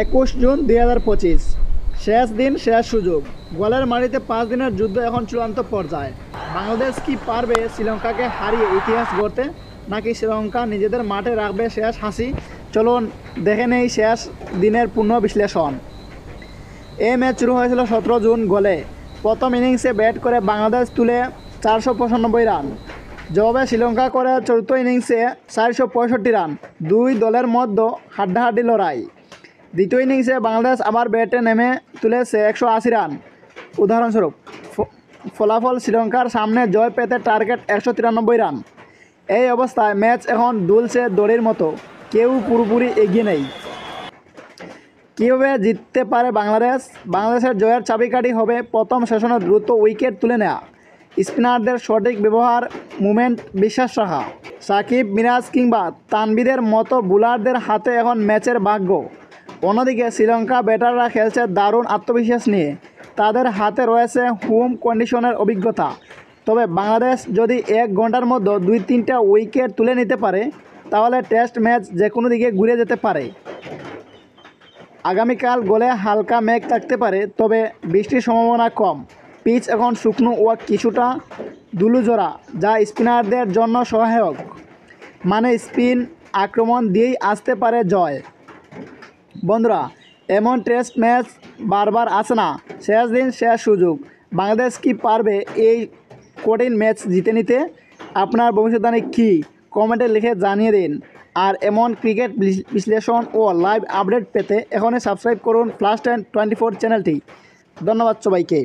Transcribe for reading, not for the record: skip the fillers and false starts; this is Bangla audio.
21 জুন 2025, শেষ দিন শেষ সুযোগ। গোলের মাটিতে 5 দিনের যুদ্ধ এখন চূড়ান্ত পর্যায়ে। বাংলাদেশ কি পারবে শ্রীলঙ্কাকে হারিয়ে ইতিহাস গড়তে, নাকি শ্রীলঙ্কা নিজেদের মাঠে রাখবে শেষ হাসি? চলুন দেখে নেই শেষ দিনের পূর্ণ বিশ্লেষণ। এই ম্যাচ শুরু হয়েছিল 17 জুন গোলে। প্রথম ইনিংসে ব্যাট করে বাংলাদেশ তুলে 495 রান। জবাবে শ্রীলঙ্কা করে চতুর্থ ইনিংসে 465 রান। দুই দলের মধ্যে হাড্ডাহাড্ডি লড়াই। দ্বিতীয় ইনিংসে বাংলাদেশ আবার ব্যাটে নেমে তুলেছে 180 রান। উদাহরণস্বরূপ ফলাফল শ্রীলঙ্কার সামনে জয় পেতে টার্গেট 193 রান। এই অবস্থায় ম্যাচ এখন দুলছে দড়ির মতো, কেউ পুরোপুরি এগিয়ে নেই। কীভাবে জিততে পারে বাংলাদেশ? বাংলাদেশের জয়ের চাবিকাঠি হবে প্রথম সেশনে দ্রুত উইকেট তুলে নেওয়া, স্পিনারদের সঠিক ব্যবহার, মুভমেন্ট বিশ্বাস রাখা। সাকিব, মিরাজ কিংবা তানভীরের মতো বোলারদের হাতে এখন ম্যাচের ভাগ্য। অন্যদিকে শ্রীলঙ্কা ব্যাটাররা খেলছে দারুণ আত্মবিশ্বাস নিয়ে। তাদের হাতে রয়েছে হোম কন্ডিশনের অভিজ্ঞতা। তবে বাংলাদেশ যদি 1 ঘন্টার মধ্যে 2-3টা উইকেট তুলে নিতে পারে, তাহলে টেস্ট ম্যাচ যে কোনো দিকে ঘুরে যেতে পারে। আগামীকাল গোলে হালকা মেঘ থাকতে পারে, তবে বৃষ্টির সম্ভাবনা কম। পিচ এখন শুকনো ও কিছুটা ধুলোঝরা, যা স্পিনারদের জন্য সহায়ক। মানে স্পিন আক্রমণ দিয়েই আসতে পারে জয়। বন্ধুরা, এমন টেস্ট ম্যাচ বারবার আসে না। শেষ দিন শেষ সুযোগ। বাংলাদেশ কি পারবে এই কঠিন ম্যাচ জিতে নিতে? আপনার ভবিষ্যৎবাণী কী? কমেন্টে লিখে জানিয়ে দিন। আর এমন ক্রিকেট বিশ্লেষণ ও লাইভ আপডেট পেতে এখনই সাবস্ক্রাইব করুন Flash 10 24 চ্যানেলটি। ধন্যবাদ সবাইকে।